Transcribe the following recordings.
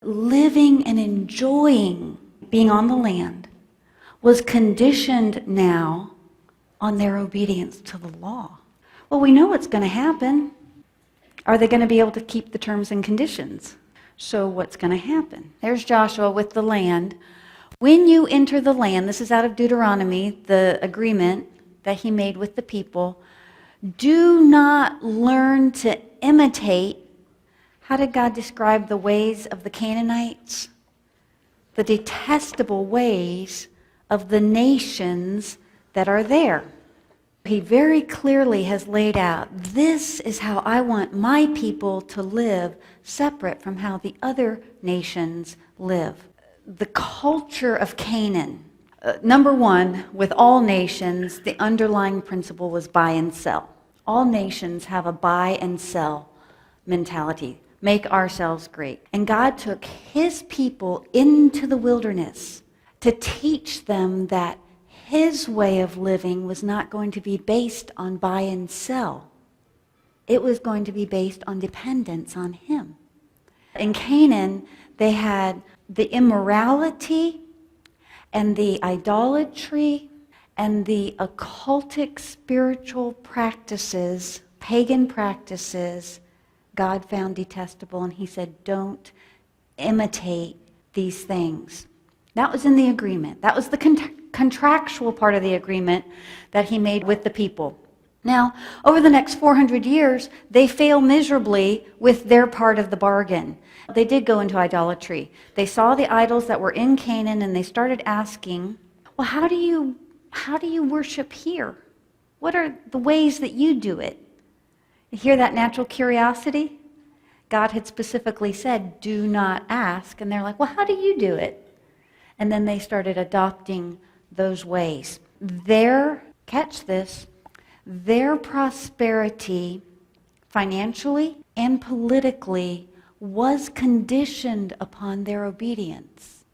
living and enjoying being on the land was conditioned now on their obedience to the law. Well, we know what's going to happen. Are they going to be able to keep the terms and conditions? So what's going to happen? There's Joshua with the land. When you enter the land, this is out of Deuteronomy, the agreement that he made with the people, do not learn to imitate. How did God describe the ways of the Canaanites? The detestable ways of the nations that are there. He very clearly has laid out, this is how I want my people to live, separate from how the other nations live. The culture of Canaan. Number one, with all nations, the underlying principle was buy and sell. All nations have a buy and sell mentality. Make ourselves great. And God took his people into the wilderness to teach them that his way of living was not going to be based on buy and sell. It was going to be based on dependence on him. In Canaan, they had the immorality and the idolatry and the occultic spiritual practices, pagan practices, God found detestable, and he said, don't imitate these things. That was in the agreement. That was the contractual part of the agreement that he made with the people. Now, over the next 400 years, they fail miserably with their part of the bargain. They did go into idolatry. They saw the idols that were in Canaan, and they started asking, well, how do you worship here? What are the ways that you do it? You hear that natural curiosity? God had specifically said, do not ask. And they're like, well, how do you do it? And then they started adopting those ways. Catch this, their prosperity financially and politically was conditioned upon their obedience.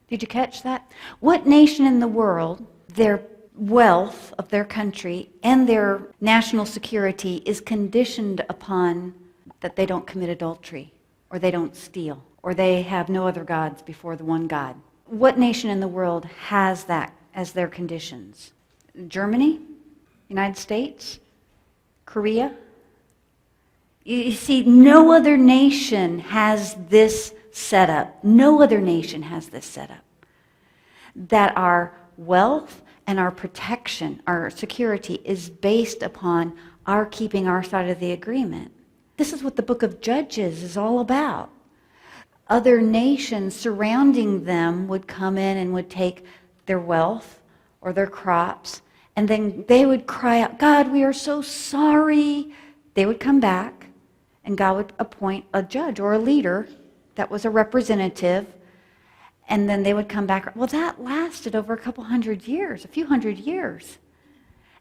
Did you catch that? What nation in the world, their wealth of their country and their national security is conditioned upon that they don't commit adultery, or they don't steal, or they have no other gods before the one God? What nation in the world has that as their conditions? Germany? United States? Korea? You see, no other nation has this setup. No other nation has this setup. That our wealth and our protection, our security, is based upon our keeping our side of the agreement. This is what the book of Judges is all about. Other nations surrounding them would come in and would take their wealth or their crops, and then they would cry out, God, we are so sorry. They would come back, and God would appoint a judge or a leader that was a representative, and then they would come back. Well, that lasted over a couple hundred years, a few hundred years.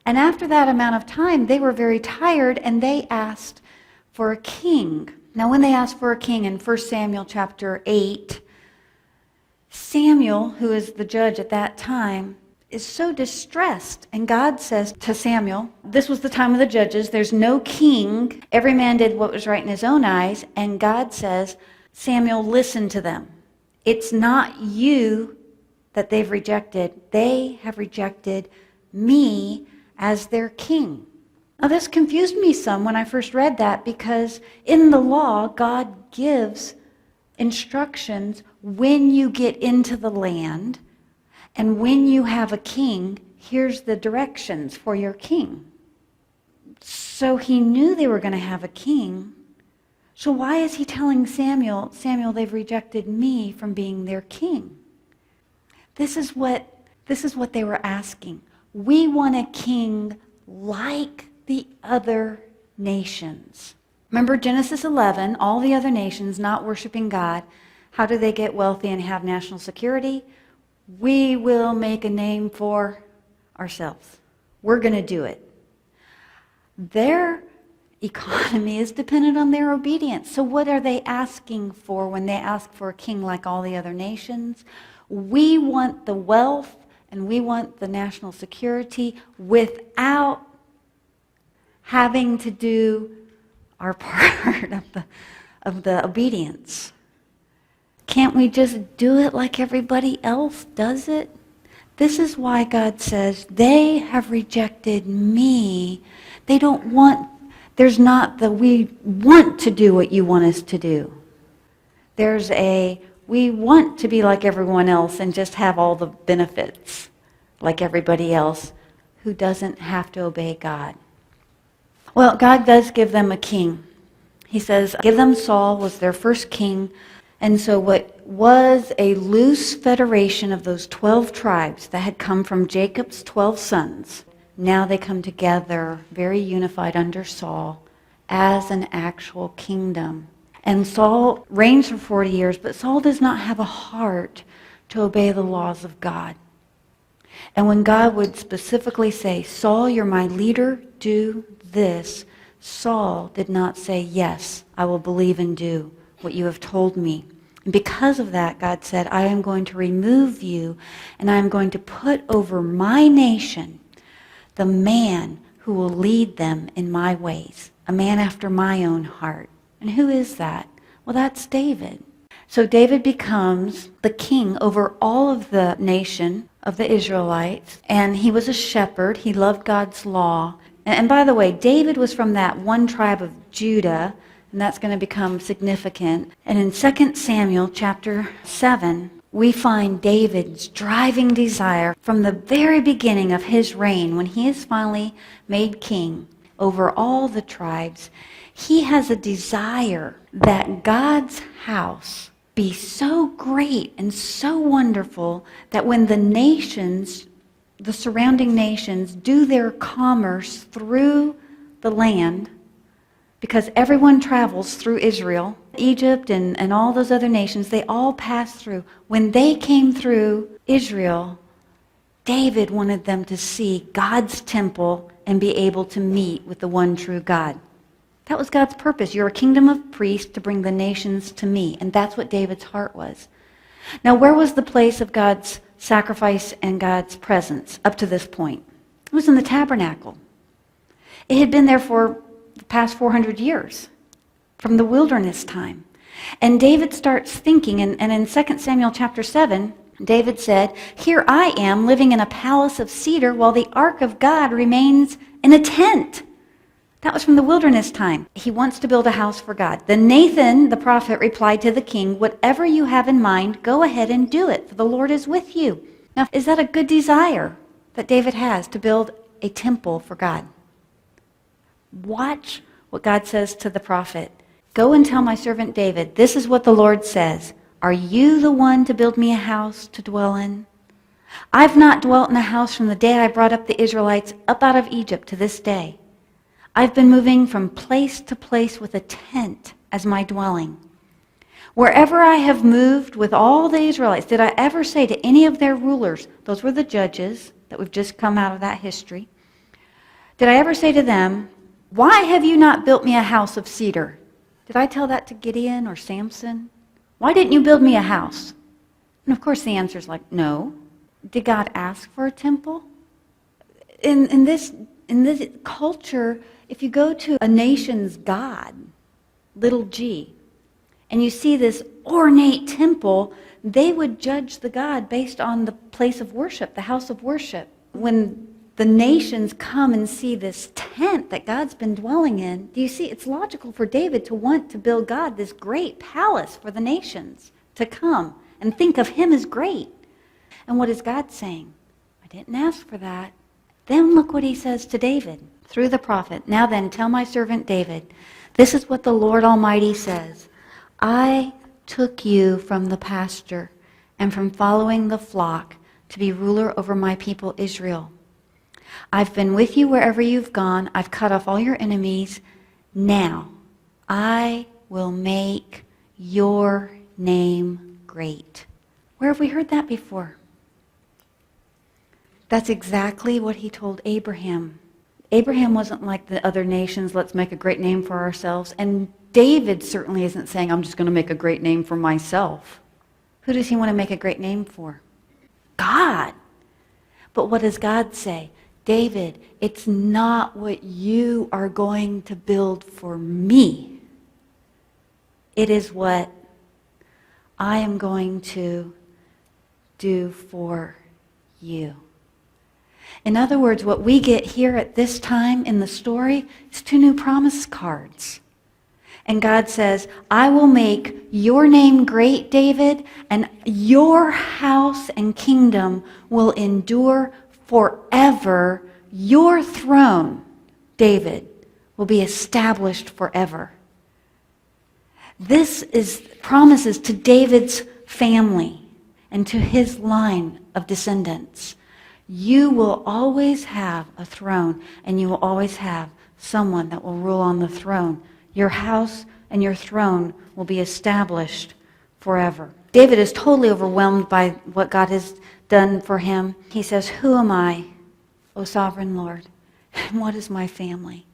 And after that amount of time, they were very tired, and they asked for a king. Now, when they asked for a king in 1 Samuel chapter 8, Samuel, who is the judge at that time, is so distressed. And God says to Samuel, this was the time of the judges, there's no king. Every man did what was right in his own eyes. And God says, Samuel, listen to them. It's not you that they've rejected. They have rejected me as their king. Now, this confused me some when I first read that, because in the law, God gives instructions when you get into the land, and when you have a king, here's the directions for your king. So he knew they were going to have a king. So why is he telling Samuel, they've rejected me from being their king? This is what they were asking. We want a king like the other nations. Remember Genesis 11, all the other nations not worshiping God. How do they get wealthy and have national security? We will make a name for ourselves. We're going to do it. Their economy is dependent on their obedience. So what are they asking for when they ask for a king like all the other nations? We want the wealth and we want the national security without having to do our part of the obedience. Can't we just do it like everybody else does it? This is why God says, they have rejected me. They don't want, there's not the we want to do what you want us to do. There's a we want to be like everyone else and just have all the benefits like everybody else who doesn't have to obey God. Well, God does give them a king. He says, give them Saul was their first king. And so what was a loose federation of those 12 tribes that had come from Jacob's 12 sons, now they come together very unified under Saul as an actual kingdom. And Saul reigns for 40 years, but Saul does not have a heart to obey the laws of God. And when God would specifically say, Saul, you're my leader, do this, Saul did not say, yes, I will believe and do what you have told me. And because of that, God said, I am going to remove you, and I am going to put over my nation the man who will lead them in my ways, a man after my own heart. And who is that? Well, that's David. So David becomes the king over all of the nation of the Israelites, and he was a shepherd. He loved God's law. And by the way, David was from that one tribe of Judah, and that's going to become significant. And in 2 Samuel chapter 7, we find David's driving desire from the very beginning of his reign, when he is finally made king over all the tribes. He has a desire that God's house be so great and so wonderful that when the nations, the surrounding nations, do their commerce through the land, because everyone travels through Israel, Egypt and all those other nations, they all pass through. When they came through Israel, David wanted them to see God's temple and be able to meet with the one true God. That was God's purpose. You're a kingdom of priests to bring the nations to me. And that's what David's heart was. Now, where was the place of God's sacrifice and God's presence up to this point? It was in the tabernacle. It had been there for the past 400 years, from the wilderness time. And David starts thinking, and in 2 Samuel chapter 7, David said, here I am living in a palace of cedar while the ark of God remains in a tent. That was from the wilderness time. He wants to build a house for God. Then Nathan, the prophet, replied to the king, whatever you have in mind, go ahead and do it, for the Lord is with you. Now, is that a good desire that David has, to build a temple for God? Watch what God says to the prophet. Go and tell my servant David, this is what the Lord says. Are you the one to build me a house to dwell in? I've not dwelt in a house from the day I brought up the Israelites up out of Egypt to this day. I've been moving from place to place with a tent as my dwelling. Wherever I have moved with all the Israelites, did I ever say to any of their rulers, those were the judges that we've just come out of that history, did I ever say to them, why have you not built me a house of cedar? Did I tell that to Gideon or Samson? Why didn't you build me a house? And of course the answer is like, no. Did God ask for a temple? In this culture, if you go to a nation's god, little g, and you see this ornate temple, they would judge the god based on the place of worship, the house of worship. When the nations come and see this tent that God's been dwelling in, do you see, it's logical for David to want to build God this great palace for the nations to come and think of him as great. And what is God saying? I didn't ask for that. Then look what he says to David through the prophet. Now then, tell my servant David, this is what the Lord Almighty says. I took you from the pasture and from following the flock to be ruler over my people Israel. I've been with you wherever you've gone. I've cut off all your enemies. Now, I will make your name great. Where have we heard that before? That's exactly what he told Abraham. Abraham wasn't like the other nations, let's make a great name for ourselves. And David certainly isn't saying, I'm just going to make a great name for myself. Who does he want to make a great name for? God. But what does God say? David, it's not what you are going to build for me. It is what I am going to do for you. In other words, what we get here at this time in the story is 2 new promise cards. And God says, I will make your name great, David, and your house and kingdom will endure forever. Your throne, David, will be established forever. This is promises to David's family and to his line of descendants. You will always have a throne, and you will always have someone that will rule on the throne. Your house and your throne will be established forever. David is totally overwhelmed by what God has done for him. He says, who am I, O sovereign Lord? And what is my family?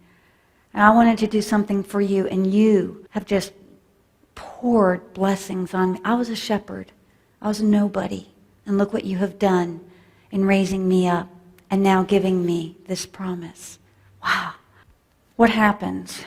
And I wanted to do something for you, and you have just poured blessings on me. I was a shepherd. I was a nobody. And look what you have done in raising me up and now giving me this promise. Wow. What happens